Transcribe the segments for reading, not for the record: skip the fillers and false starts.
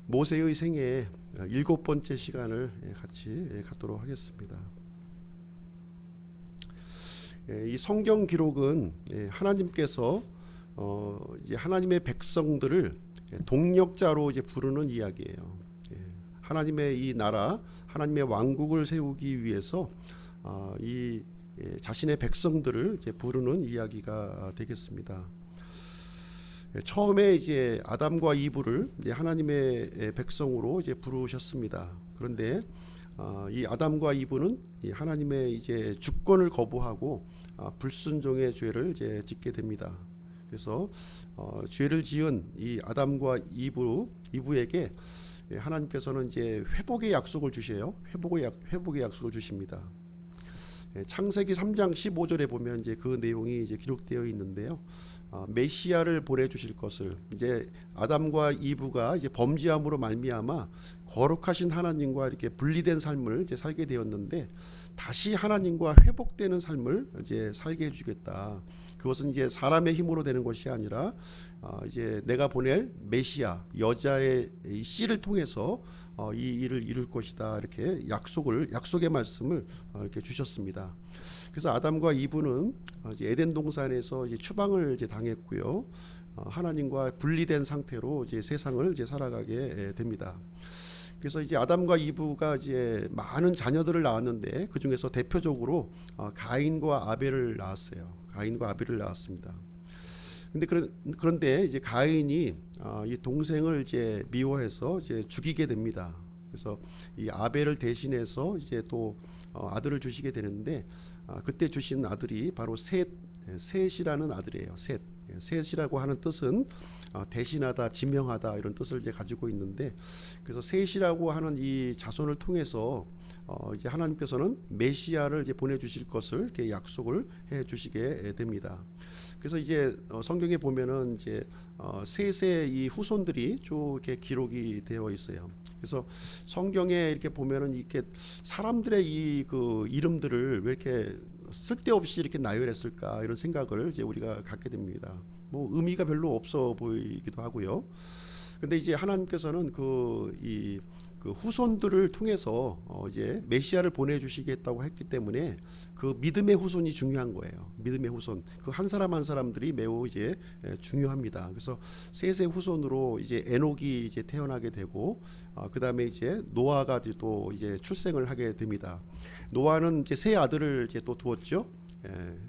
모세의 생애 7번째 시간을 같이 갖도록 하겠습니다. 이 성경 기록은 하나님께서 이제 하나님의 백성들을 동력자로 이제 부르는 이야기예요. 하나님의 이 나라, 하나님의 왕국을 세우기 위해서 이 자신의 백성들을 이제 부르는 이야기가 되겠습니다. 처음에 이제 아담과 이브를 이제 하나님의 백성으로 이제 부르셨습니다. 그런데 이 아담과 이브는 이 하나님의 이제 주권을 거부하고 불순종의 죄를 이제 짓게 됩니다. 그래서 죄를 지은 이 아담과 이브에게 하나님께서는 이제 회복의 약속을 주셔요. 회복의 약속을 주십니다. 창세기 3장 15절에 보면 이제 그 내용이 이제 기록되어 있는데요. 메시아를 보내주실 것을, 이제 아담과 이브가 이제 범죄함으로 말미암아 거룩하신 하나님과 이렇게 분리된 삶을 이제 살게 되었는데 다시 하나님과 회복되는 삶을 이제 살게 해주겠다. 그것은 이제 사람의 힘으로 되는 것이 아니라 이제 내가 보낼 메시아, 여자의 이 씨를 통해서 이 일을 이룰 것이다. 이렇게 약속의 말씀을 이렇게 주셨습니다. 그래서 아담과 이브는 이제 에덴 동산에서 이제 추방을 이제 당했고요. 하나님과 분리된 상태로 이제 세상을 이제 살아가게 됩니다. 그래서 이제 아담과 이브가 이제 많은 자녀들을 낳았는데 그 중에서 대표적으로 가인과 아벨을 낳았어요. 가인과 아벨을 낳았습니다. 그런데 이제 가인이 이 동생을 이제 미워해서 이제 죽이게 됩니다. 그래서 이 아벨을 대신해서 이제 또 아들을 주시게 되는데 그때 주신 아들이 바로 셋이라는 아들이에요. 셋이라고 하는 뜻은 대신하다, 지명하다 이런 뜻을 이제 가지고 있는데, 그래서 셋이라고 하는 이 자손을 통해서 이제 하나님께서는 메시아를 이제 보내주실 것을 이렇게 약속을 해주시게 됩니다. 그래서 이제 성경에 보면은 이제 셋의 이 후손들이 쭉 이렇게 기록이 되어 있어요. 그래서 성경에 이렇게 보면은 이렇게 사람들의 이 그 이름들을 왜 이렇게 쓸데없이 이렇게 나열했을까 이런 생각을 이제 우리가 갖게 됩니다. 뭐 의미가 별로 없어 보이기도 하고요. 근데 이제 하나님께서는 그 후손들을 통해서 이제 메시아를 보내주시겠다고 했기 때문에 그 믿음의 후손이 중요한 거예요. 믿음의 후손, 그 한 사람 한 사람들이 매우 이제 중요합니다. 그래서 셋의 후손으로 이제 에녹이 이제 태어나게 되고, 그 다음에 이제 노아가 또 이제 출생을 하게 됩니다. 노아는 이제 세 아들을 이제 또 두었죠.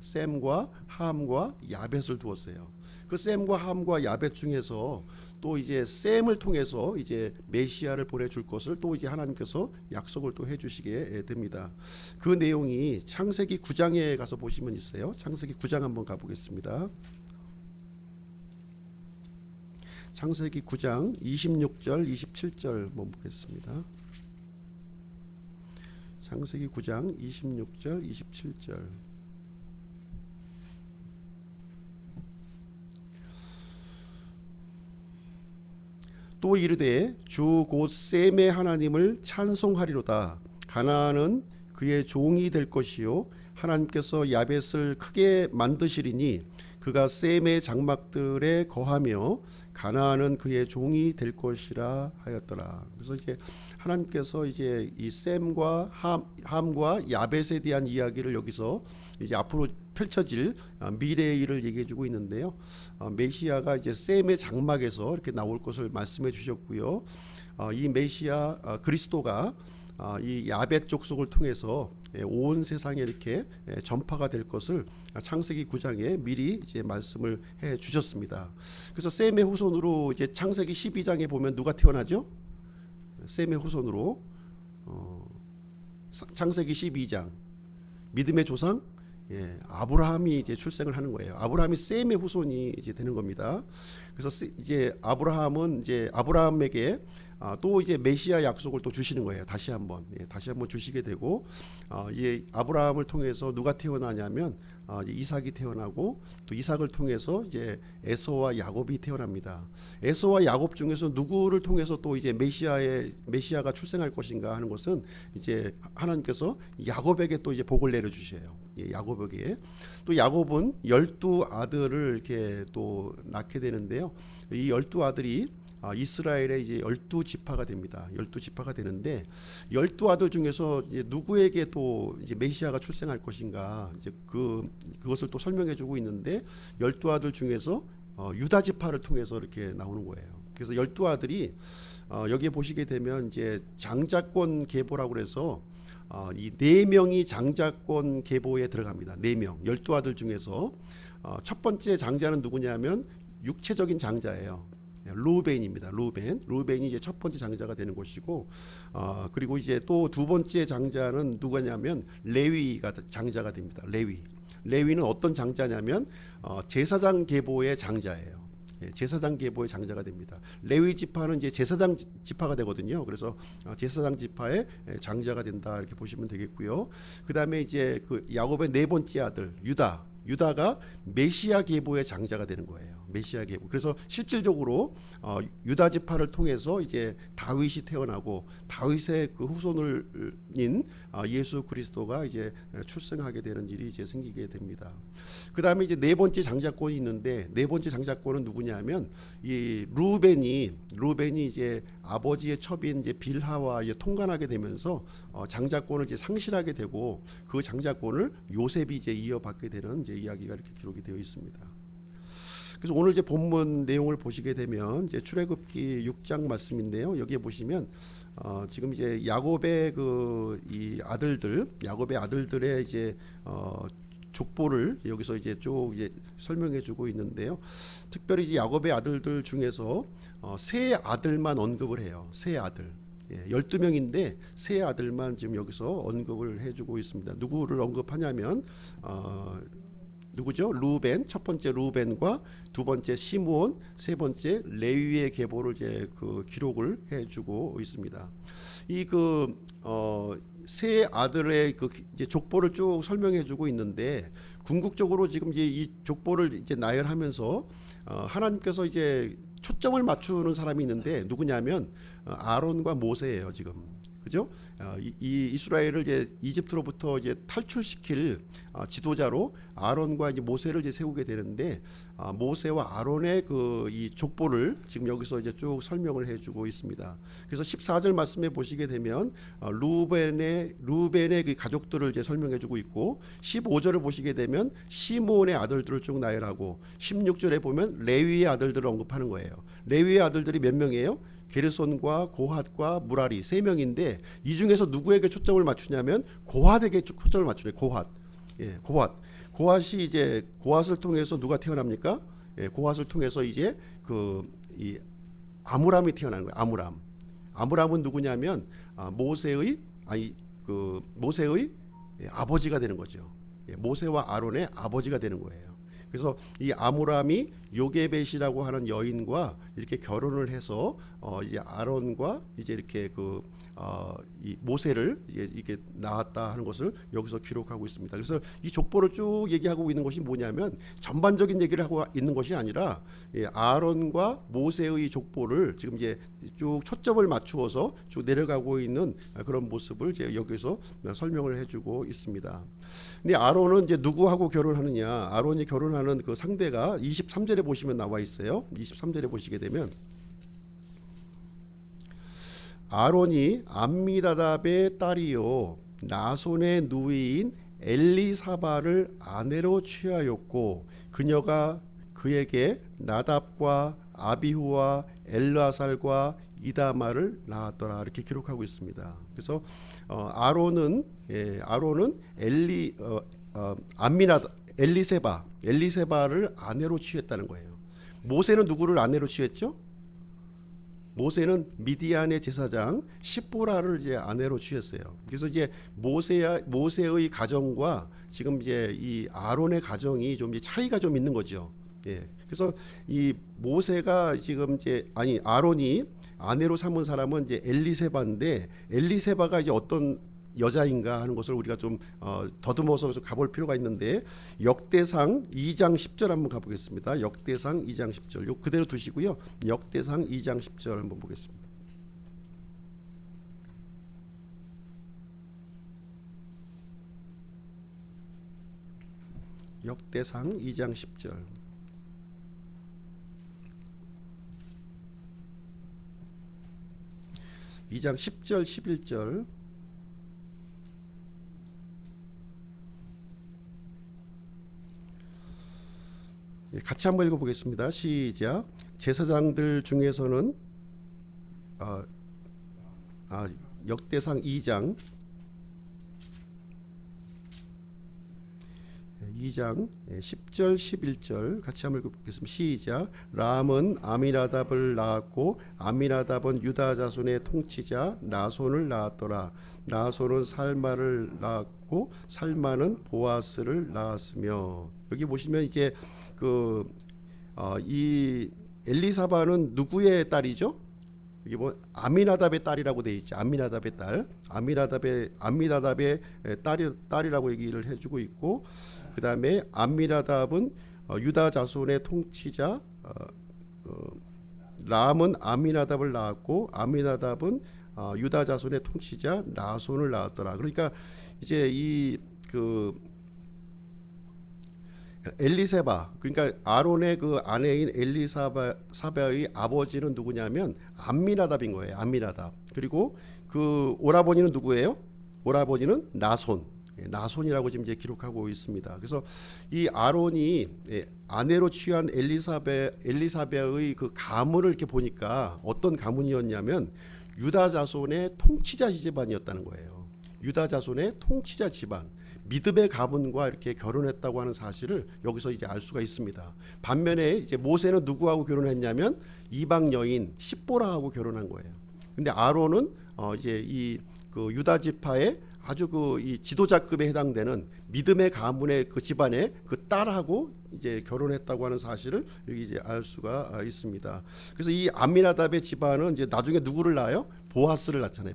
셈과 함과 야벳을 두었어요. 그 셈과 함과 야벳 중에서 또 이제 셈을 통해서 이제 메시아를 보내줄 것을 또 이제 하나님께서 약속을 또 해주시게 됩니다. 그 내용이 창세기 9장에 가서 보시면 있어요. 창세기 9장 한번 가보겠습니다. 창세기 9장 26절 27절 한번 보겠습니다. 창세기 9장 26절 27절. 또 이르되 주 곧 셈의 하나님을 찬송하리로다. 가나안은 그의 종이 될 것이요 하나님께서 야벳을 크게 만드시리니 그가 셈의 장막들에 거하며 가나안은 그의 종이 될 것이라 하였더라. 그래서 이제 하나님께서 이제 이 셈과 함과 야벳에 대한 이야기를 여기서 이제 앞으로 펼쳐질 미래의 일을 얘기해 주고 있는데요. 메시아가 이제 셈의 장막에서 이렇게 나올 것을 말씀해 주셨고요. 이 메시아 그리스도가 이 야벳 족속을 통해서 온 세상에 이렇게 전파가 될 것을 창세기 9장에 미리 이제 말씀을 해 주셨습니다. 그래서 셈의 후손으로 이제 창세기 12장에 보면 누가 태어나죠? 셈의 후손으로 창세기 12장 믿음의 조상 아브라함이 이제 출생을 하는 거예요. 아브라함이 셈의 후손이 이제 되는 겁니다. 그래서 이제 아브라함은 이제 아브라함에게 또 이제 메시아 약속을 또 주시는 거예요. 다시 한번 주시게 되고, 이 아브라함을 통해서 누가 태어나냐면 이삭이 태어나고, 또 이삭을 통해서 이제 에서와 야곱이 태어납니다. 에서와 야곱 중에서 누구를 통해서 또 이제 메시아가 출생할 것인가 하는 것은 이제 하나님께서 야곱에게 또 이제 복을 내려 주셔요. 야곱에게. 또 야곱은 12 아들을 이렇게 또 낳게 되는데요. 이 12 아들이 이스라엘의 이제 12지파가 됩니다. 12지파가 되는데 12아들 중에서 이제 누구에게 또 이제 메시아가 출생할 것인가 이제 그것을 또 설명해 주고 있는데 12아들 중에서 유다 지파를 통해서 이렇게 나오는 거예요. 그래서 12아들이 여기에 보시게 되면 이제 장자권 계보라고 그래서 이 네 명이 장자권 계보에 들어갑니다. 네 명, 12아들 중에서 첫 번째 장자는 누구냐면 육체적인 장자예요. 루벤입니다. 루벤이 이제 첫 번째 장자가 되는 것이고, 그리고 이제 또 두 번째 장자는 누구냐면 레위가 장자가 됩니다. 레위는 어떤 장자냐면 제사장 계보의 장자예요. 제사장 계보의 장자가 됩니다. 레위 지파는 이제 제사장 지파가 되거든요. 그래서 제사장 지파의 장자가 된다 이렇게 보시면 되겠고요. 그 다음에 이제 그 야곱의 네 번째 아들 유다가 메시아 계보의 장자가 되는 거예요. 메시아 계보. 그래서 실질적으로 유다 지파를 통해서 이제 다윗이 태어나고 다윗의 그 후손인 예수 그리스도가 이제 출생하게 되는 일이 이제 생기게 됩니다. 그 다음에 이제 네 번째 장자권이 있는데 네 번째 장자권은 누구냐면 이 루벤이 이제 아버지의 첩인 이제 빌하와 이제 통관하게 되면서 장자권을 이제 상실하게 되고 그 장자권을 요셉이 이제 이어받게 되는 이제 이야기가 이렇게 기록이 되어 있습니다. 그래서 오늘 이제 본문 내용을 보시게 되면 이제 출애굽기 6장 말씀인데요. 여기에 보시면 지금 이제 야곱의 야곱의 아들들의 이제 족보를 여기서 이제 쭉 이제 설명해주고 있는데요. 특별히 이제 야곱의 아들들 중에서 세 아들만 언급을 해요. 세 아들. 12명인데 세 아들만 지금 여기서 언급을 해주고 있습니다. 누구를 언급하냐면 누구죠? 루벤, 첫 번째 루벤과 두 번째 시므온, 세 번째 레위의 계보를 이제 그 기록을 해주고 있습니다. 이 세 아들의 그 이제 족보를 쭉 설명해주고 있는데 궁극적으로 지금 이제 이 족보를 이제 나열하면서 하나님께서 이제 초점을 맞추는 사람이 있는데 누구냐면 아론과 모세예요 지금. 그죠? 이 이스라엘을 이제 이집트로부터 이제 탈출시킬 지도자로 아론과 이제 모세를 이제 세우게 되는데 모세와 아론의 그 이 족보를 지금 여기서 이제 쭉 설명을 해주고 있습니다. 그래서 14절 말씀에 보시게 되면 루벤의 그 가족들을 이제 설명해주고 있고 15절을 보시게 되면 시므온의 아들들을 쭉 나열하고 16절에 보면 레위의 아들들을 언급하는 거예요. 레위의 아들들이 몇 명이에요? 게르손과 고핫과 무라리 세 명인데 이 중에서 누구에게 초점을 맞추냐면 고핫에게 초점을 맞추네. 고핫이 이제 고핫을 통해서 누가 태어납니까? 고핫을 통해서 이제 이 아므람이 태어나는 거예요. 아므람은 누구냐면 모세의 아버지가 되는 거죠. 모세와 아론의 아버지가 되는 거예요. 그래서 이 아므람이 요게벳이라고 하는 여인과 이렇게 결혼을 해서 이제 아론과 이제 이렇게 이 모세를 이게 낳았다 하는 것을 여기서 기록하고 있습니다. 그래서 이 족보를 쭉 얘기하고 있는 것이 뭐냐면 전반적인 얘기를 하고 있는 것이 아니라 아론과 모세의 족보를 지금 이제 쭉 초점을 맞추어서 쭉 내려가고 있는 그런 모습을 이제 여기서 설명을 해주고 있습니다. 근데 아론은 이제 누구하고 결혼하느냐? 아론이 결혼하는 그 상대가 23절에 보시면 나와 있어요. 23절에 보시게 되면 아론이 암미나답의 딸이요 나손의 누이인 엘리사바를 아내로 취하였고 그녀가 그에게 나답과 아비후와 엘르아살과 이다마를 낳았더라 이렇게 기록하고 있습니다. 그래서 아론은 엘리세바를 아내로 취했다는 거예요. 모세는 누구를 아내로 취했죠? 모세는 미디안의 제사장 십보라를 이제 아내로 취했어요. 그래서 이제 모세의 가정과 지금 이제 이 아론의 가정이 좀 이제 차이가 좀 있는 거죠. 그래서 이 모세가 지금 아론이 아내로 삼은 사람은 이제 엘리세바인데 엘리세바가 이제 어떤 여자인가 하는 것을 우리가 좀 더듬어서 가볼 필요가 있는데 역대상 2장 10절 한번 가보겠습니다. 역대상 2장 10절 요 그대로 두시고요. 역대상 2장 10절 한번 보겠습니다. 역대상 2장 10절 2장 10절 11절 같이 한번 읽어보겠습니다. 시작. 제사장들 중에서는 역대상 2장 10절 11절 같이 한번 읽어보겠습니다. 시작. 람은 아미나답을 낳았고 아미나답은 유다 자손의 통치자 나손을 낳았더라. 나손은 살마를 낳았고 살마는 보아스를 낳았으며. 여기 보시면 이제 이 엘리사바는 누구의 딸이죠? 이게 뭐 아미나답의 딸이라고 돼 있죠. 아미나답의 딸, 아미나답의 딸이라고 얘기를 해주고 있고, 그 다음에 아미나답은 유다 자손의 통치자, 람은 아미나답을 낳았고, 아미나답은 유다 자손의 통치자 나손을 낳았더라. 그러니까 이제 엘리세바, 그러니까 아론의 그 아내인 엘리사바의 아버지는 누구냐면 암미나답인 거예요. 암미나답. 그리고 그 오라버니는 누구예요? 오라버니는 나손. 나손이라고 지금 이제 기록하고 있습니다. 그래서 이 아론이 아내로 취한 엘리사베의 그 가문을 이렇게 보니까 어떤 가문이었냐면 유다 자손의 통치자 집안이었다는 거예요. 유다 자손의 통치자 집안. 믿음의 가문과 이렇게 결혼했다고 하는 사실을 여기서 이제 알 수가 있습니다. 반면에 이제 모세는 누구하고 결혼했냐면 이방 여인 십보라하고 결혼한 거예요. 근데 아론은 이제 그 유다 지파의 아주 이 지도자급에 해당되는 믿음의 가문의 그 집안의 그 딸하고 이제 결혼했다고 하는 사실을 여기 이제 알 수가 있습니다. 그래서 이 암미나답의 집안은 이제 나중에 누구를 낳아요? 보아스를 낳잖아요.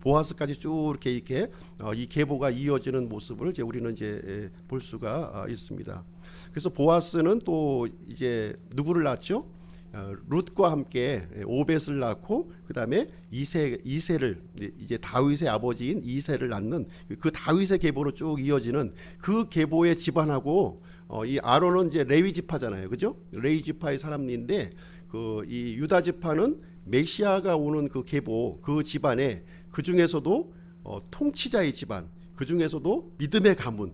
보아스까지 쭉 이렇게 이 계보가 이어지는 모습을 이제 우리는 이제 볼 수가 있습니다. 그래서 보아스는 또 이제 누구를 낳았죠? 룻과 함께 오벳을 낳고 그 다음에 이세를 이제 다윗의 아버지인 이세를 낳는 그 다윗의 계보로 쭉 이어지는 그 계보의 집안하고 이 아론은 이제 레위 지파잖아요, 그죠? 레위 지파의 사람인데 이 유다 지파는 메시아가 오는 그 계보 그 집안에 그 중에서도 통치자의 집안, 그 중에서도 믿음의 가문.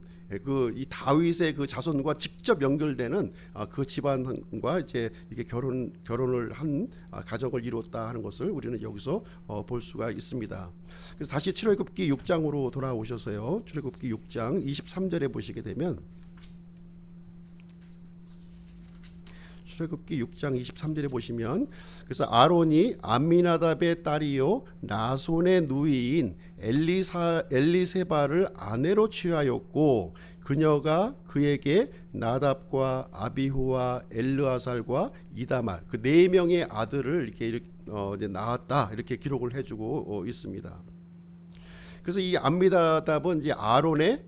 이 다윗의 그 자손과 직접 연결되는 그 집안과 이제 이게 결혼을 한 가정을 이뤘다 하는 것을 우리는 여기서 볼 수가 있습니다. 그래서 다시 출애굽기 6장으로 돌아오셔서요. 출애굽기 6장 23절에 보시게 되면 출애굽기 6장 23절에 보시면 그래서 아론이 암미나답의 딸이요 나손의 누이인 엘리세바를 아내로 취하였고 그녀가 그에게 나답과 아비후와 엘르아살과 이다말 그 네 명의 아들을 이렇게 낳았다 이렇게 기록을 해주고 있습니다. 그래서 이 암미나답은 이제 아론의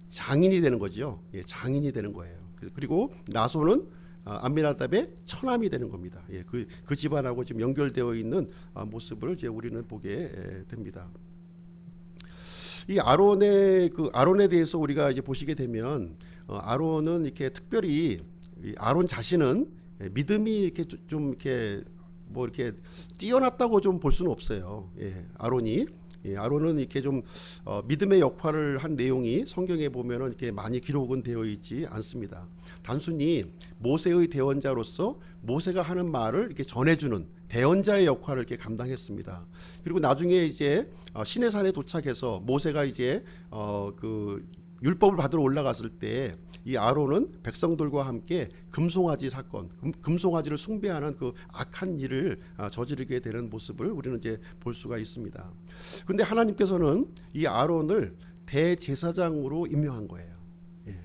장인이 되는 거죠. 예, 장인이 되는 거예요. 그리고 나손은 암미나답의 처남이 되는 겁니다. 예, 그 집안하고 지금 연결되어 있는 모습을 이제 우리는 보게 됩니다. 이 아론에 대해서 우리가 이제 보시게 되면 아론은 이렇게 특별히 아론 자신은 믿음이 이렇게 좀 이렇게 뭐 이렇게 뛰어났다고 좀 볼 수는 없어요. 예, 아론은 이렇게 좀 믿음의 역할을 한 내용이 성경에 보면은 이렇게 많이 기록은 되어 있지 않습니다. 단순히 모세의 대언자로서 모세가 하는 말을 이렇게 전해주는 대언자의 역할을 이렇게 감당했습니다. 그리고 나중에 이제 시내산에 도착해서 모세가 이제 그 율법을 받으러 올라갔을 때 이 아론은 백성들과 함께 금송아지 사건, 금송아지를 숭배하는 그 악한 일을 저지르게 되는 모습을 우리는 이제 볼 수가 있습니다. 그런데 하나님께서는 이 아론을 대제사장으로 임명한 거예요. 예.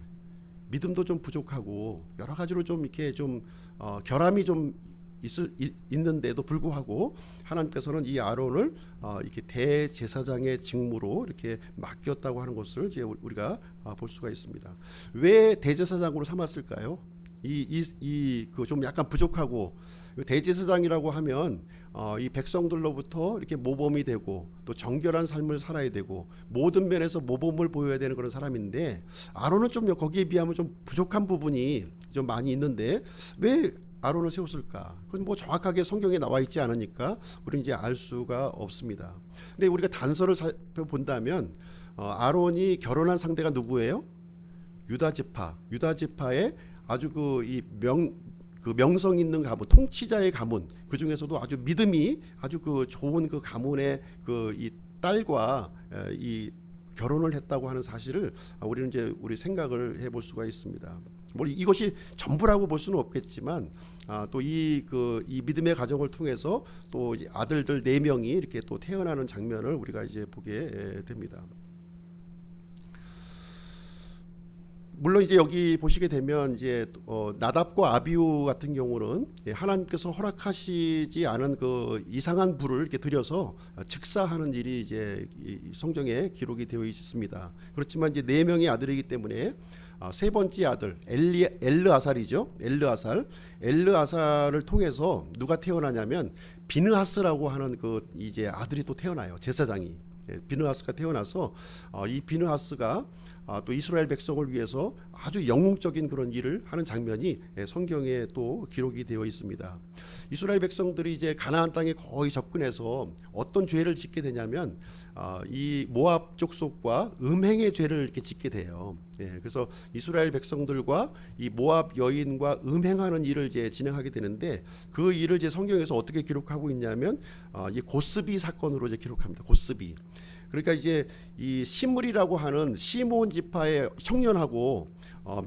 믿음도 좀 부족하고 여러 가지로 좀 이렇게 좀 결함이 좀 있는데도 불구하고 하나님께서는 이 아론을 이렇게 대제사장의 직무로 이렇게 맡겼다고 하는 것을 이제 우리가 볼 수가 있습니다. 왜 대제사장으로 삼았을까요? 그 좀 약간 부족하고 대제사장이라고 하면 이 백성들로부터 이렇게 모범이 되고 또 정결한 삶을 살아야 되고 모든 면에서 모범을 보여야 되는 그런 사람인데 아론은 좀 거기에 비하면 좀 부족한 부분이 좀 많이 있는데 왜 아론을 세웠을까? 그건 뭐 정확하게 성경에 나와 있지 않으니까 우리는 이제 알 수가 없습니다. 근데 우리가 단서를 살펴본다면 아론이 결혼한 상대가 누구예요? 유다 지파. 유다 지파의 아주 그 명성 있는 가문, 통치자의 가문, 그 중에서도 아주 믿음이 아주 그 좋은 그 가문의 그 이 딸과 이 결혼을 했다고 하는 사실을 우리는 이제 우리 생각을 해볼 수가 있습니다. 뭐 이것이 전부라고 볼 수는 없겠지만 또 이 믿음의 가정을 통해서 또 아들들 4명이 이렇게 또 태어나는 장면을 우리가 이제 보게 됩니다. 물론 이제 여기 보시게 되면 이제 나답과 아비후 같은 경우는 하나님께서 허락하시지 않은 그 이상한 불을 이렇게 들여서 즉사하는 일이 이제 성경에 기록이 되어 있습니다. 그렇지만 이제 4명의 아들이기 때문에 세 번째 아들 엘르아살이죠. 엘르아살을 통해서 누가 태어나냐면 비느하스라고 하는 그 이제 아들이 또 태어나요. 제사장이 비느하스가 태어나서 이 비느하스가 또 이스라엘 백성을 위해서 아주 영웅적인 그런 일을 하는 장면이 성경에 또 기록이 되어 있습니다. 이스라엘 백성들이 이제 가나안 땅에 거의 접근해서 어떤 죄를 짓게 되냐면 이 모압 족속과 음행의 죄를 이렇게 짓게 돼요. 그래서 이스라엘 백성들과 이 모압 여인과 음행하는 일을 이제 진행하게 되는데 그 일을 이제 성경에서 어떻게 기록하고 있냐면 이 고스비 사건으로 이제 기록합니다. 고스비. 그러니까 이제 이 시므리라고 하는 시므온 지파의 청년하고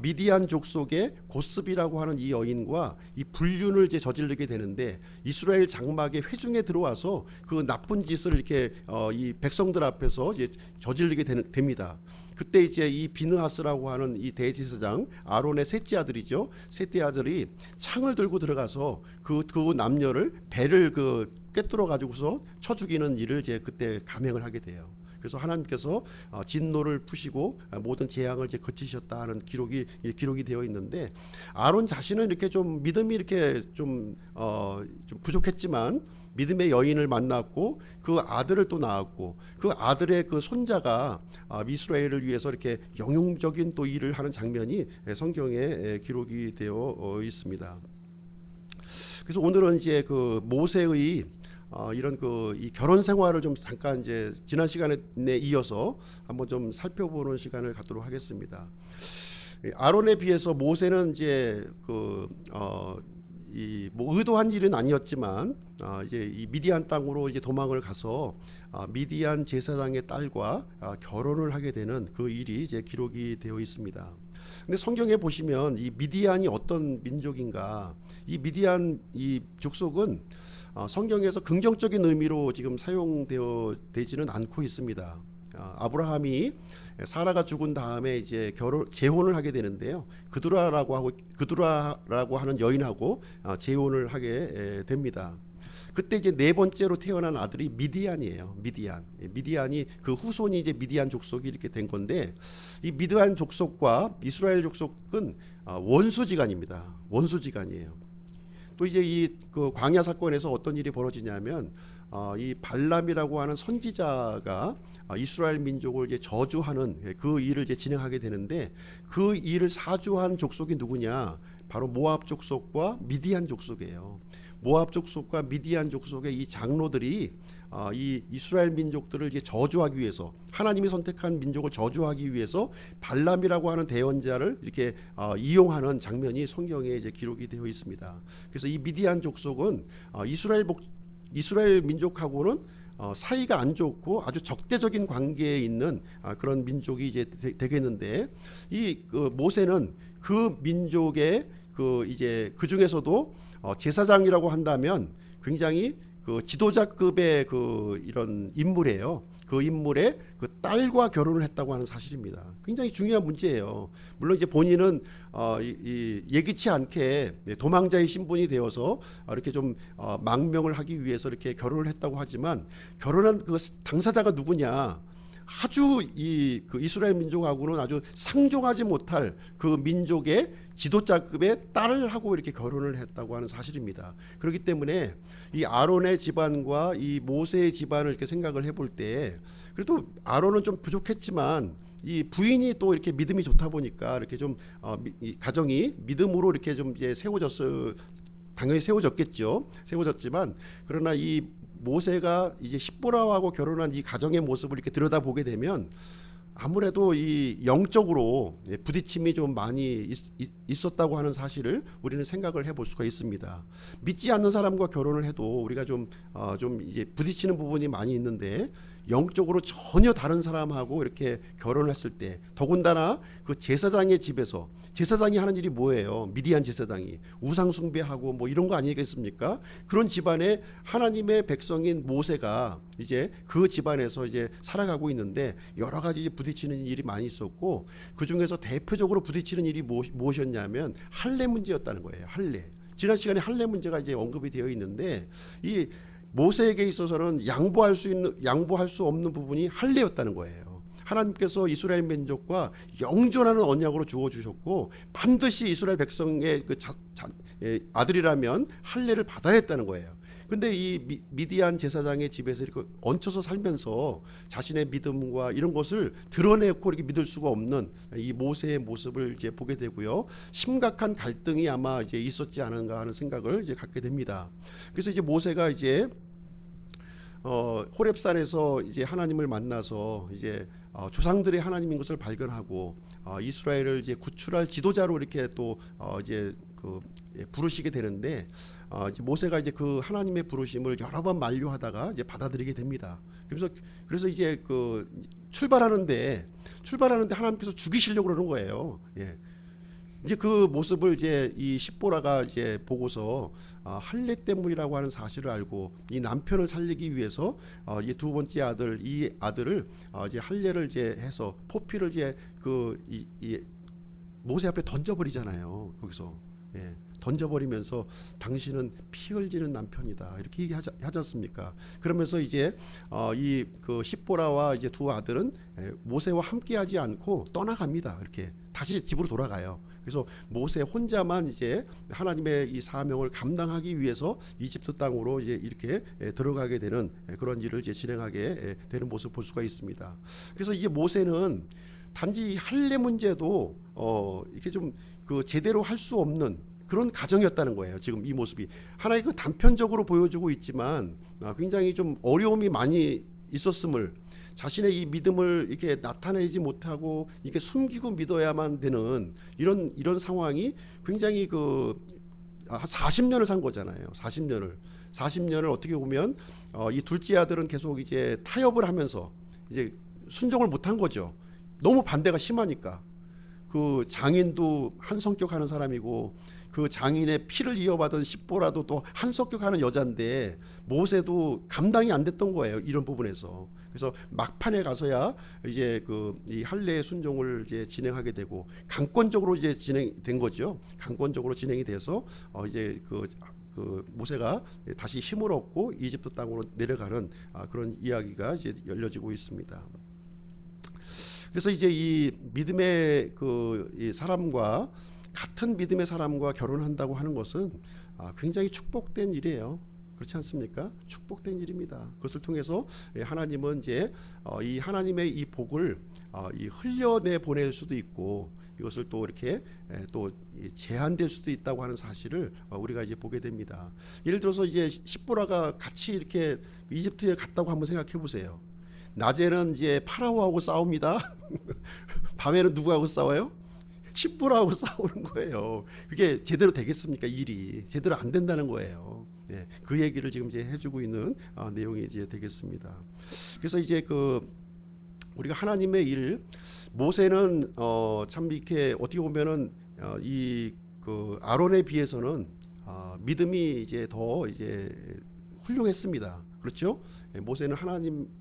미디안 족속의 고스비라고 하는 이 여인과 이 불륜을 이제 저지르게 되는데 이스라엘 장막의 회중에 들어와서 그 나쁜 짓을 이렇게 이 백성들 앞에서 이제 저지르게 됩니다. 그때 이제 이 비느하스라고 하는 이 대제사장 아론의 셋째 아들이죠. 셋째 아들이 창을 들고 들어가서 그 남녀를 배를 꿰뚫어 가지고서 쳐 죽이는 일을 이제 그때 감행을 하게 돼요. 그래서 하나님께서 진노를 푸시고 모든 재앙을 이제 거치셨다 하는 기록이 되어 있는데 아론 자신은 이렇게 좀 믿음이 이렇게 좀 부족했지만 믿음의 여인을 만났고 그 아들을 또 낳았고 그 아들의 그 손자가 이스라엘을 위해서 이렇게 영웅적인 또 일을 하는 장면이 성경에 기록이 되어 있습니다. 그래서 오늘은 이제 그 모세의 이런 이 결혼 생활을 좀 잠깐 이제 지난 시간에 이어서 한번 좀 살펴보는 시간을 갖도록 하겠습니다. 아론에 비해서 모세는 이제 뭐 의도한 일은 아니었지만 이제 이 미디안 땅으로 이제 도망을 가서 미디안 제사장의 딸과 결혼을 하게 되는 그 일이 이제 기록이 되어 있습니다. 근데 성경에 보시면 이 미디안이 어떤 민족인가? 이 미디안 이 족속은 성경에서 긍정적인 의미로 지금 사용되지는 않고 있습니다. 아브라함이 사라가 죽은 다음에 이제 재혼을 하게 되는데요. 그두라라고 하는 여인하고 재혼을 하게 됩니다. 그때 이제 4번째로 태어난 아들이 미디안이에요. 미디안이 그 후손이 이제 미디안 족속이 이렇게 된 건데 이 미디안 족속과 이스라엘 족속은 원수지간입니다. 원수지간이에요. 또 이제 그 광야 사건에서 어떤 일이 벌어지냐면 이 발람이라고 하는 선지자가 이스라엘 민족을 이제 저주하는 그 일을 이제 진행하게 되는데 그 일을 사주한 족속이 누구냐? 바로 모압 족속과 미디안 족속이에요. 모압 족속과 미디안 족속의 이 장로들이 이 이스라엘 민족들을 이제 저주하기 위해서 하나님이 선택한 민족을 저주하기 위해서 발람이라고 하는 대언자를 이렇게 이용하는 장면이 성경에 이제 기록이 되어 있습니다. 그래서 이 미디안 족속은 이스라엘 민족하고는 사이가 안 좋고 아주 적대적인 관계에 있는 그런 민족이 이제 되겠는데 이 모세는 그 민족의 이제 그 중에서도 제사장이라고 한다면 굉장히 그 지도자급의 이런 인물이에요. 그 인물의 그 딸과 결혼을 했다고 하는 사실입니다. 굉장히 중요한 문제예요. 물론 이제 본인은 예기치 않게 도망자의 신분이 되어서 이렇게 좀 망명을 하기 위해서 이렇게 결혼을 했다고 하지만 결혼한 그 당사자가 누구냐? 아주 그 이스라엘 민족하고는 아주 상종하지 못할 그 민족의 지도자급의 딸하고 이렇게 결혼을 했다고 하는 사실입니다. 그렇기 때문에 이 아론의 집안과 이 모세의 집안을 이렇게 생각을 해볼 때 그래도 아론은 좀 부족했지만 이 부인이 또 이렇게 믿음이 좋다 보니까 이렇게 좀 이 가정이 믿음으로 이렇게 좀 이제 세워졌을 당연히 세워졌겠죠. 세워졌지만 그러나 이 모세가 이제 십보라하고 결혼한 이 가정의 모습을 이렇게 들여다보게 되면 아무래도 이 영적으로 부딪힘이 좀 많이 있었다고 하는 사실을 우리는 생각을 해볼 수가 있습니다. 믿지 않는 사람과 결혼을 해도 우리가 좀 이제 부딪히는 부분이 많이 있는데 영적으로 전혀 다른 사람하고 이렇게 결혼을 했을 때 더군다나 그 제사장의 집에서 제사장이 하는 일이 뭐예요? 미디안 제사장이 우상 숭배하고 뭐 이런 거 아니겠습니까? 그런 집안에 하나님의 백성인 모세가 이제 그 집안에서 이제 살아가고 있는데 여러 가지 부딪히는 일이 많이 있었고 그 중에서 대표적으로 부딪히는 일이 무엇이었냐면 할례 문제였다는 거예요. 할례. 지난 시간에 할례 문제가 이제 언급이 되어 있는데 이 모세에게 있어서는 양보할 수 없는 부분이 할례였다는 거예요. 하나님께서 이스라엘 민족과 영존하는 언약으로 주어 주셨고 반드시 이스라엘 백성의 그 아들이라면 할례를 받아야 했다는 거예요. 근데 이 미디안 제사장의 집에서 이렇게 얹혀서 살면서 자신의 믿음과 이런 것을 드러내고 이렇게 믿을 수가 없는 이 모세의 모습을 이제 보게 되고요. 심각한 갈등이 아마 이제 있었지 않은가 하는 생각을 이제 갖게 됩니다. 그래서 이제 모세가 이제 호렙산에서 이제 하나님을 만나서 이제 조상들의 하나님인 것을 발견하고 이스라엘을 이제 구출할 지도자로 이렇게 또 이제 부르시게 되는데 이제 모세가 이제 그 하나님의 부르심을 여러 번 만류하다가 이제 받아들이게 됩니다. 그래서 이제 출발하는데 하나님께서 죽이시려고 그러는 거예요. 예. 이제 그 모습을 이제 이 십보라가 이제 보고서 할례 때문이라고 하는 사실을 알고 이 남편을 살리기 위해서 이 두 번째 이 아들을 이제 할례를 이제 해서 포피를 이제 이 모세 앞에 던져버리잖아요. 거기서 던져버리면서 당신은 피 흘리는 남편이다 이렇게 얘기하지 않습니까? 그러면서 이제 이 십보라와 이제 두 아들은 모세와 함께하지 않고 떠나갑니다. 이렇게 다시 집으로 돌아가요. 그래서 모세 혼자만 이제 하나님의 이 사명을 감당하기 위해서 이집트 땅으로 이제 이렇게 들어가게 되는 그런 일을 이제 진행하게 되는 모습을 볼 수가 있습니다. 그래서 이게 모세는 단지 할례 문제도 이렇게 좀 제대로 할 수 없는 그런 가정이었다는 거예요. 지금 이 모습이 하나의 단편적으로 보여주고 있지만 굉장히 좀 어려움이 많이 있었음을 자신의 이 믿음을 이렇게 나타내지 못하고 이게 숨기고 믿어야만 되는 이런 상황이 굉장히 40년을 산 거잖아요. 40년을 어떻게 보면 이 둘째 아들은 계속 이제 타협을 하면서 이제 순종을 못한 거죠. 너무 반대가 심하니까. 그 장인도 한 성격하는 사람이고 그 장인의 피를 이어받은 십보라도 또 한 성격하는 여잔데 모세도 감당이 안 됐던 거예요. 이런 부분에서. 그래서 막판에 가서야 이제 이 할례의 순종을 이제 진행하게 되고 강권적으로 이제 진행된 거죠. 강권적으로 진행이 돼서 이제 모세가 다시 힘을 얻고 이집트 땅으로 내려가는 그런 이야기가 이제 열려지고 있습니다. 그래서 이제 이 믿음의 이 사람과 같은 믿음의 사람과 결혼한다고 하는 것은 굉장히 축복된 일이에요. 그렇지 않습니까? 축복된 일입니다. 그것을 통해서 하나님은 이제 이 하나님의 이 복을 흘려내 보낼 수도 있고 이것을 또 이렇게 또 제한될 수도 있다고 하는 사실을 우리가 이제 보게 됩니다. 예를 들어서 이제 십보라가 같이 이렇게 이집트에 갔다고 한번 생각해 보세요. 낮에는 이제 파라오하고 싸웁니다. 밤에는 누구하고 싸워요? 십보라하고 싸우는 거예요. 그게 제대로 되겠습니까? 일이 제대로 안 된다는 거예요. 그 얘기를 지금 이제 해주고 있는 내용이 이제 되겠습니다. 그래서 이제 우리가 하나님의 일, 모세는 참 이렇게 어떻게 보면은 이 아론에 비해서는 믿음이 이제 더 이제 훌륭했습니다. 그렇죠? 모세는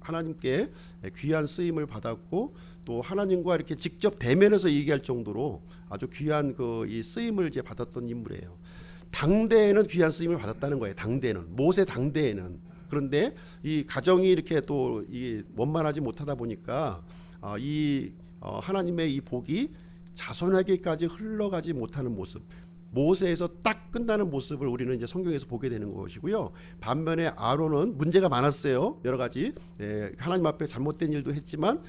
하나님께 귀한 쓰임을 받았고 또 하나님과 이렇게 직접 대면해서 얘기할 정도로 아주 귀한 이 쓰임을 이제 받았던 인물이에요. 당대에는 귀한 쓰임을 받았다는 거예요. 당대는 모세 당대에는. 그런데 이 가정이 이렇게 또 원만하지 못하다 보니까 하나님의 이 복이 자손에게까지 흘러가지 못하는 모습. 모세에서 딱 끝나는 모습을 우리는 이제 성경에서 보게 되는 것이고요. 반면에 아론은 문제가 많았어요. 여러 가지 하나님 앞에 잘못된 일도 했지만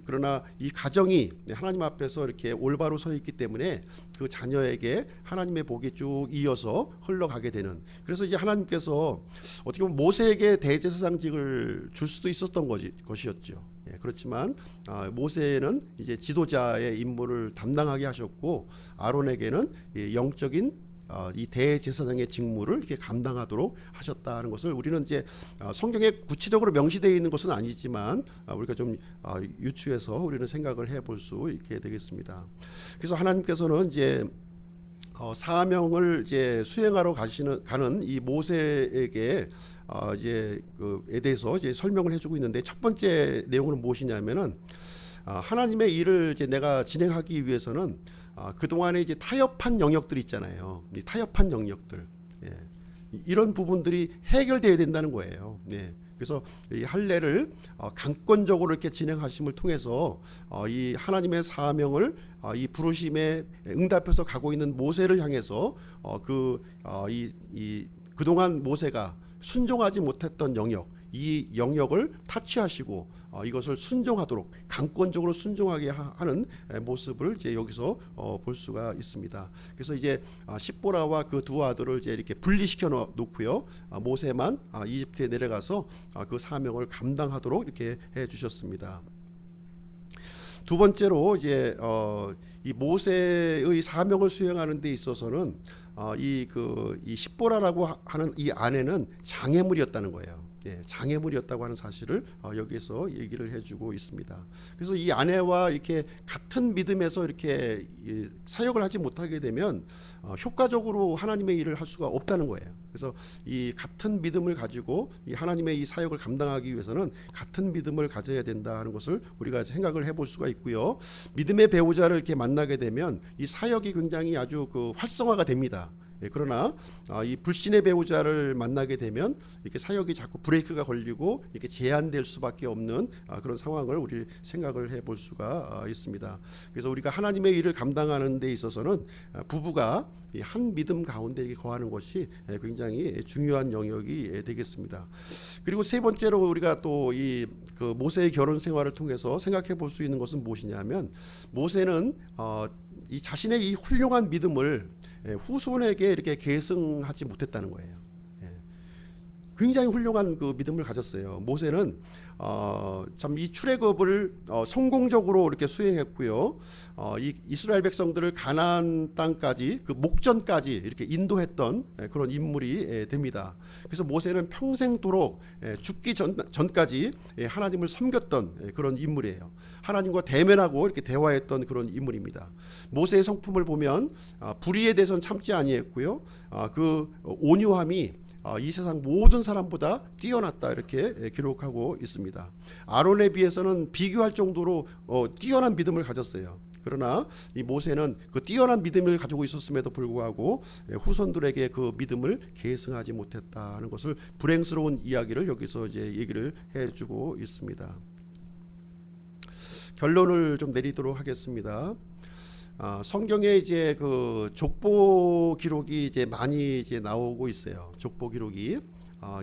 그러나 이 가정이 하나님 앞에서 이렇게 올바로 서 있기 때문에 그 자녀에게 하나님의 복이 쭉 이어서 흘러가게 되는. 그래서 이제 하나님께서 어떻게 보면 모세에게 대제사장직을 줄 수도 있었던 것이었죠. 예, 그렇지만 모세는 이제 지도자의 임무를 담당하게 하셨고 아론에게는 이 영적인 이 대제사장의 직무를 이렇게 감당하도록 하셨다는 것을 우리는 이제 성경에 구체적으로 명시되어 있는 것은 아니지만 우리가 좀 유추해서 우리는 생각을 해볼 수 있게 되겠습니다. 그래서 하나님께서는 이제 사명을 이제 수행하러 가는 이 모세에게 이제 그에 대해서 이제 설명을 해주고 있는데 첫 번째 내용은 무엇이냐면은 하나님의 일을 이제 내가 진행하기 위해서는 그 동안에 이제 타협한 영역들이 있잖아요. 이 타협한 영역들, 예. 이런 부분들이 해결되어야 된다는 거예요. 예. 그래서 이 할례를 강권적으로 이렇게 진행하심을 통해서 이 하나님의 사명을 이 부르심에 응답해서 가고 있는 모세를 향해서 그동안 모세가 순종하지 못했던 영역, 이 영역을 타치하시고 이것을 순종하도록 강권적으로 순종하게 하는 모습을 이제 여기서 볼 수가 있습니다. 그래서 이제 십보라와 그 두 아들을 이제 이렇게 분리시켜 놓고요, 모세만 이집트에 내려가서 그 사명을 감당하도록 이렇게 해 주셨습니다. 두 번째로 이제 이 모세의 사명을 수행하는 데 있어서는 이 십보라라고 하는 이 아내는 장애물이었다는 거예요. 예, 장애물이었다고 하는 사실을 여기서 얘기를 해주고 있습니다. 그래서 이 아내와 이렇게 같은 믿음에서 이렇게 사역을 하지 못하게 되면 효과적으로 하나님의 일을 할 수가 없다는 거예요. 그래서 이 같은 믿음을 가지고 이 하나님의 이 사역을 감당하기 위해서는 같은 믿음을 가져야 된다는 것을 우리가 생각을 해볼 수가 있고요. 믿음의 배우자를 이렇게 만나게 되면 이 사역이 굉장히 아주 활성화가 됩니다. 예, 그러나 이 불신의 배우자를 만나게 되면 이렇게 사역이 자꾸 브레이크가 걸리고 이렇게 제한될 수밖에 없는 그런 상황을 우리 생각을 해볼 수가 있습니다. 그래서 우리가 하나님의 일을 감당하는 데 있어서는 부부가 이 한 믿음 가운데 이렇게 거하는 것이 굉장히 중요한 영역이 되겠습니다. 그리고 세 번째로 우리가 또 이 모세의 결혼 생활을 통해서 생각해 볼 수 있는 것은 무엇이냐면 모세는 이 자신의 이 훌륭한 믿음을 후손에게 이렇게 계승하지 못했다는 거예요. 굉장히 훌륭한 그 믿음을 가졌어요. 모세는 참 이 출애굽을 성공적으로 이렇게 수행했고요. 이 이스라엘 백성들을 가나안 땅까지 그 목전까지 이렇게 인도했던 그런 인물이 됩니다. 그래서 모세는 평생도록 죽기 전까지 하나님을 섬겼던 그런 인물이에요. 하나님과 대면하고 이렇게 대화했던 그런 인물입니다. 모세의 성품을 보면 불의에 대해서는 참지 아니했고요. 그 온유함이 이 세상 모든 사람보다 뛰어났다 이렇게 기록하고 있습니다. 아론에 비해서는 비교할 정도로 뛰어난 믿음을 가졌어요. 그러나 이 모세는 그 뛰어난 믿음을 가지고 있었음에도 불구하고 후손들에게 그 믿음을 계승하지 못했다는 것을 불행스러운 이야기를 여기서 이제 얘기를 해주고 있습니다. 결론을 좀 내리도록 하겠습니다. 성경에 이제 그 족보 기록이 이제 많이 이제 나오고 있어요. 족보 기록이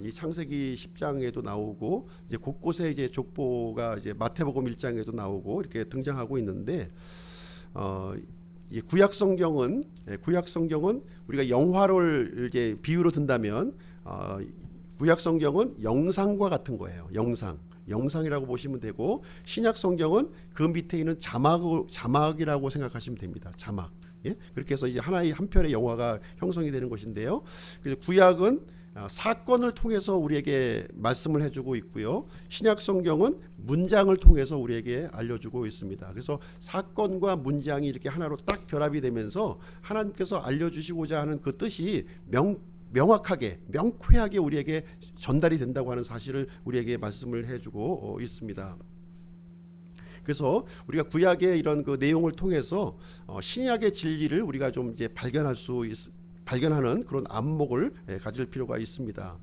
이 창세기 10장에도 나오고 이제 곳곳에 이제 족보가 이제 마태복음 1장에도 나오고 이렇게 등장하고 있는데 이 구약 성경은 우리가 영화를 이제 비유로 든다면 구약 성경은 영상과 같은 거예요. 영상이라고 보시면 되고 신약 성경은 그 밑에 있는 자막이라고 생각하시면 됩니다. 자막. 예? 그렇게 해서 이제 한 편의 영화가 형성이 되는 것인데요. 그래서 구약은 사건을 통해서 우리에게 말씀을 해주고 있고요. 신약 성경은 문장을 통해서 우리에게 알려주고 있습니다. 그래서 사건과 문장이 이렇게 하나로 딱 결합이 되면서 하나님께서 알려주시고자 하는 그 뜻이 명확하게 명쾌하게 우리에게 전달이 된다고 하는 사실을 우리에게 말씀을 해주고 있습니다. 그래서 우리가 구약의 이런 그 내용을 통해서 신약의 진리를 우리가 좀 이제 발견하는 그런 안목을 가질 필요가 있습니다.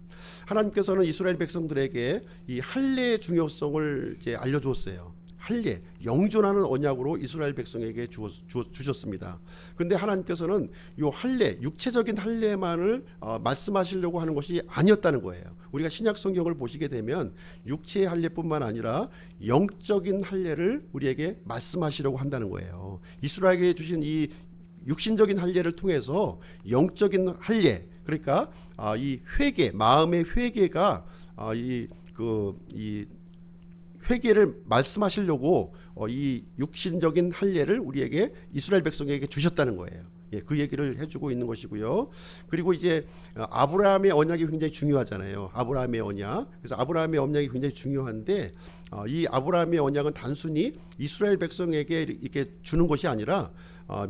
하나님께서는 이스라엘 백성들에게 이 할례의 중요성을 이제 알려주었어요. 할례, 영존하는 언약으로 이스라엘 백성에게 주셨습니다. 그런데 하나님께서는 이 할례, 육체적인 할례만을 말씀하시려고 하는 것이 아니었다는 거예요. 우리가 신약 성경을 보시게 되면 육체의 할례뿐만 아니라 영적인 할례를 우리에게 말씀하시려고 한다는 거예요. 이스라엘에게 주신 이 육신적인 할례를 통해서 영적인 할례, 그러니까 이 회개, 마음의 회개가 이 회개를 말씀하시려고 이 육신적인 할례를 우리에게 이스라엘 백성에게 주셨다는 거예요. 예, 그 얘기를 해주고 있는 것이고요. 그리고 이제 아브라함의 언약이 굉장히 중요하잖아요. 아브라함의 언약. 그래서 아브라함의 언약이 굉장히 중요한데 이 아브라함의 언약은 단순히 이스라엘 백성에게 이렇게 주는 것이 아니라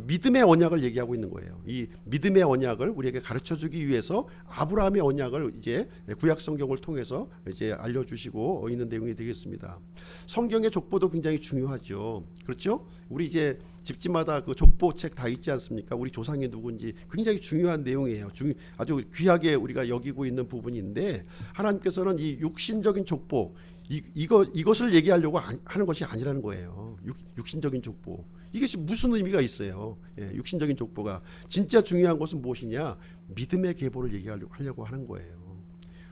믿음의 언약을 얘기하고 있는 거예요. 이 믿음의 언약을 우리에게 가르쳐주기 위해서 아브라함의 언약을 이제 구약 성경을 통해서 이제 알려주시고 있는 내용이 되겠습니다. 성경의 족보도 굉장히 중요하죠. 그렇죠? 우리 이제 집집마다 그 족보책 다 있지 않습니까? 우리 조상이 누군지 굉장히 중요한 내용이에요. 아주 귀하게 우리가 여기고 있는 부분인데 하나님께서는 이 육신적인 족보 이것을 얘기하려고 하는 것이 아니라는 거예요. 육신적인 족보. 이것이 무슨 의미가 있어요? 예, 육신적인 족보가 진짜 중요한 것은 무엇이냐? 믿음의 계보를 얘기하려고 하는 거예요.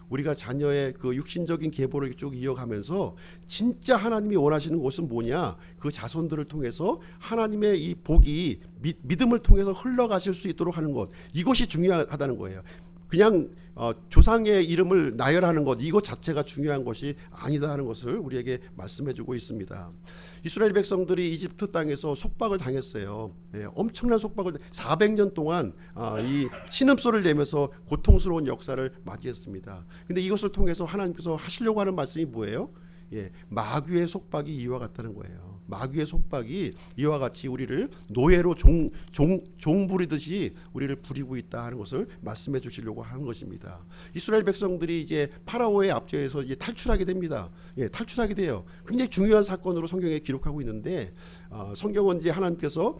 우리가 자녀의 그 육신적인 계보를 쭉 이어가면서 진짜 하나님이 원하시는 것은 뭐냐? 그 자손들을 통해서 하나님의 이 복이 믿음을 통해서 흘러가실 수 있도록 하는 것, 이것이 중요하다는 거예요. 그냥 조상의 이름을 나열하는 것, 이것 자체가 중요한 것이 아니다 하는 것을 우리에게 말씀해주고 있습니다. 이스라엘 백성들이 이집트 땅에서 속박을 당했어요. 예, 엄청난 속박을 400년 동안 이 신음소리를 내면서 고통스러운 역사를 맞이했습니다. 근데 이것을 통해서 하나님께서 하시려고 하는 말씀이 뭐예요? 예, 마귀의 속박이 이와 같다는 거예요. 마귀의 속박이 이와 같이 우리를 노예로 종 부리듯이 우리를 부리고 있다 하는 것을 말씀해 주시려고 하는 것입니다. 이스라엘 백성들이 이제 파라오의 압제에서 이제 탈출하게 됩니다. 예, 탈출하게 돼요. 굉장히 중요한 사건으로 성경에 기록하고 있는데 성경은 이제 하나님께서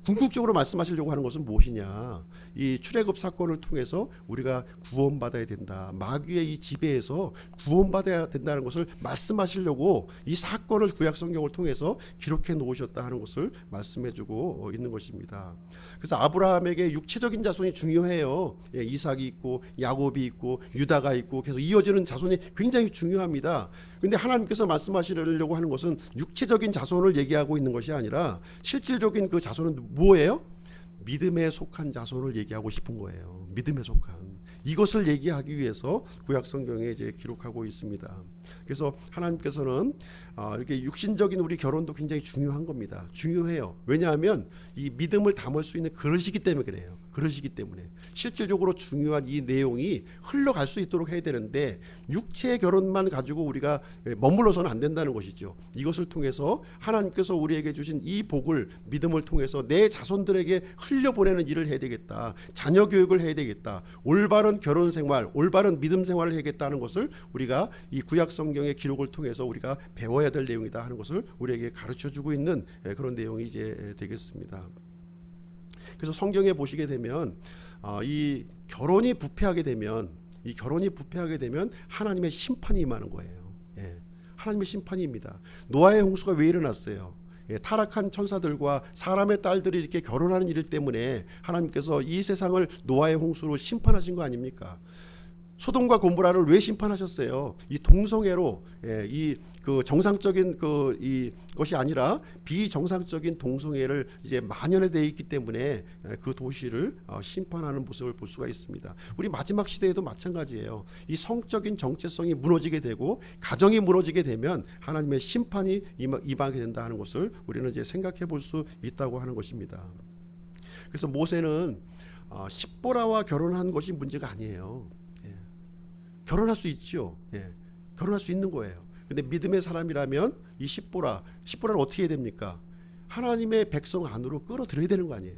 궁극적으로 말씀하시려고 하는 것은 무엇이냐? 이 출애굽 사건을 통해서 우리가 구원받아야 된다. 마귀의 이 지배에서 구원받아야 된다는 것을 말씀하시려고 이 사건을 구약 성경을 통해서 기록해 놓으셨다 하는 것을 말씀해주고 있는 것입니다. 그래서 아브라함에게 육체적인 자손이 중요해요. 예, 이삭이 있고 야곱이 있고 유다가 있고 계속 이어지는 자손이 굉장히 중요합니다. 근데 하나님께서 말씀하시려고 하는 것은 육체적인 자손을 얘기하고 있는 것이 아니라 실질적인 그 자손은 뭐예요? 믿음에 속한 자손을 얘기하고 싶은 거예요. 믿음에 속한 이것을 얘기하기 위해서 구약 성경에 이제 기록하고 있습니다. 그래서 하나님께서는 이렇게 육신적인 우리 결혼도 굉장히 중요한 겁니다. 중요해요. 왜냐하면 이 믿음을 담을 수 있는 그릇이기 때문에 그래요. 그릇이기 때문에 실질적으로 중요한 이 내용이 흘러갈 수 있도록 해야 되는데 육체의 결혼만 가지고 우리가 머물러서는 안 된다는 것이죠. 이것을 통해서 하나님께서 우리에게 주신 이 복을 믿음을 통해서 내 자손들에게 흘려보내는 일을 해야 되겠다. 자녀 교육을 해야 되겠다. 올바른 결혼 생활, 올바른 믿음 생활을 해야겠다는 것을 우리가 이 구약 성경의 기록을 통해서 우리가 배워야 될 내용이다 하는 것을 우리에게 가르쳐주고 있는 그런 내용이 이제 되겠습니다. 그래서 성경에 보시게 되면 이 결혼이 부패하게 되면 하나님의 심판이 임하는 거예요. 예, 하나님의 심판입니다. 노아의 홍수가 왜 일어났어요? 예, 타락한 천사들과 사람의 딸들이 이렇게 결혼하는 일 때문에 하나님께서 이 세상을 노아의 홍수로 심판하신 거 아닙니까? 소돔과 고모라를 왜 심판하셨어요? 이 동성애로 이 그 정상적인 이 것이 아니라 비정상적인 동성애를 이제 만연해 돼 있기 때문에 그 도시를 심판하는 모습을 볼 수가 있습니다. 우리 마지막 시대에도 마찬가지예요. 이 성적인 정체성이 무너지게 되고 가정이 무너지게 되면 하나님의 심판이 임하게 된다는 것을 우리는 이제 생각해 볼 수 있다고 하는 것입니다. 그래서 모세는 십보라와 결혼한 것이 문제가 아니에요. 결혼할 수 있죠. 예, 결혼할 수 있는 거예요. 근데 믿음의 사람이라면 이 십보라를 어떻게 해야 됩니까? 하나님의 백성 안으로 끌어들여야 되는 거 아니에요.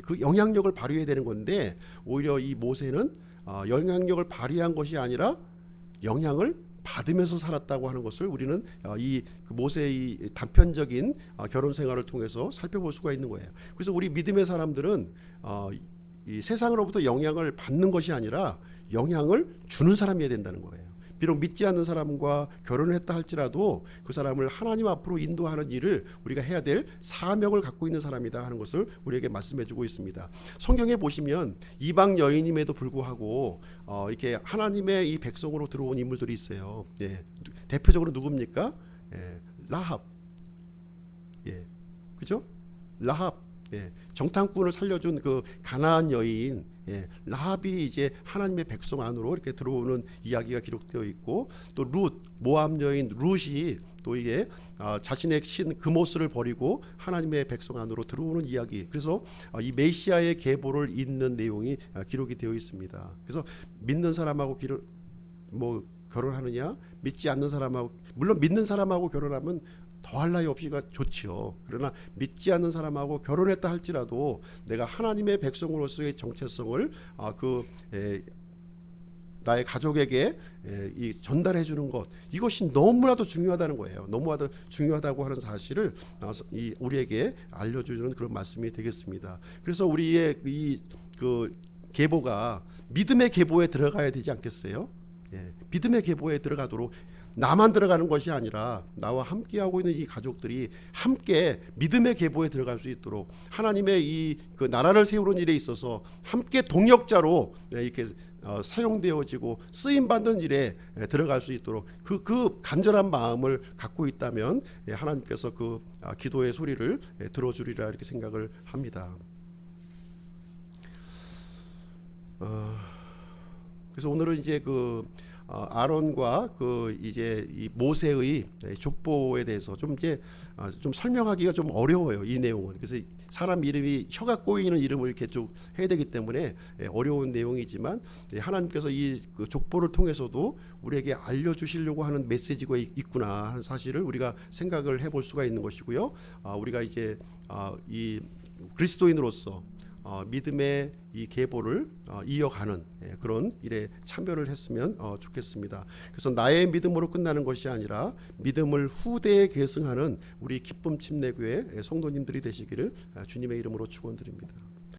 그 영향력을 발휘해야 되는 건데 오히려 이 모세는 영향력을 발휘한 것이 아니라 영향을 받으면서 살았다고 하는 것을 우리는 이 모세의 단편적인 결혼 생활을 통해서 살펴볼 수가 있는 거예요. 그래서 우리 믿음의 사람들은 이 세상으로부터 영향을 받는 것이 아니라 영향을 주는 사람이어야 된다는 거예요. 비록 믿지 않는 사람과 결혼을 했다 할지라도 그 사람을 하나님 앞으로 인도하는 일을 우리가 해야 될 사명을 갖고 있는 사람이다 하는 것을 우리에게 말씀해주고 있습니다. 성경에 보시면 이방 여인임에도 불구하고 이렇게 하나님의 이 백성으로 들어온 인물들이 있어요. 예, 대표적으로 누굽니까? 라합. 예, 그죠? 라합. 예, 정탐꾼을 살려준 그 가나안 여인 라합이 이제 하나님의 백성 안으로 이렇게 들어오는 이야기가 기록되어 있고, 또 룻 모압 여인 룻이 또 이게 자신의 신 그모스를 버리고 하나님의 백성 안으로 들어오는 이야기. 그래서 이 메시아의 계보를 잇는 내용이 기록이 되어 있습니다. 그래서 믿는 사람하고 결혼하느냐, 믿지 않는 사람하고, 물론 믿는 사람하고 결혼하면 더할 나위 없이가 좋지요. 그러나 믿지 않는 사람하고 결혼했다 할지라도 내가 하나님의 백성으로서의 정체성을 나의 가족에게 이 전달해 주는 것, 이것이 너무나도 중요하다는 거예요. 너무나도 중요하다고 하는 사실을 우리에게 알려주는 그런 말씀이 되겠습니다. 그래서 우리의 그 계보가 믿음의 계보에 들어가야 되지 않겠어요? 믿음의 계보에 들어가도록, 나만 들어가는 것이 아니라 나와 함께하고 있는 이 가족들이 함께 믿음의 계보에 들어갈 수 있도록, 하나님의 그 나라를 세우는 일에 있어서 함께 동역자로 이렇게 사용되어지고 쓰임 받는 일에 들어갈 수 있도록 그 간절한 마음을 갖고 있다면 하나님께서 그 기도의 소리를 들어주리라, 이렇게 생각을 합니다. 그래서 오늘은 이제 아론과 이제 이 모세의 족보에 대해서 좀 설명하기가 좀 어려워요, 이 내용은. 그래서 사람 이름이 혀가 꼬이는 이름을 이렇게 쭉 해야 되기 때문에 어려운 내용이지만, 하나님께서 그 족보를 통해서도 우리에게 알려주시려고 하는 메시지가 있구나 하는 사실을 우리가 생각을 해볼 수가 있는 것이고요. 우리가 이제 이 그리스도인으로서 믿음의 이 계보를 이어가는 그런 일에 참여를 했으면 좋겠습니다. 그래서 나의 믿음으로 끝나는 것이 아니라 믿음을 후대에 계승하는 우리 기쁨 침례교회 성도님들이 되시기를 주님의 이름으로 축원드립니다.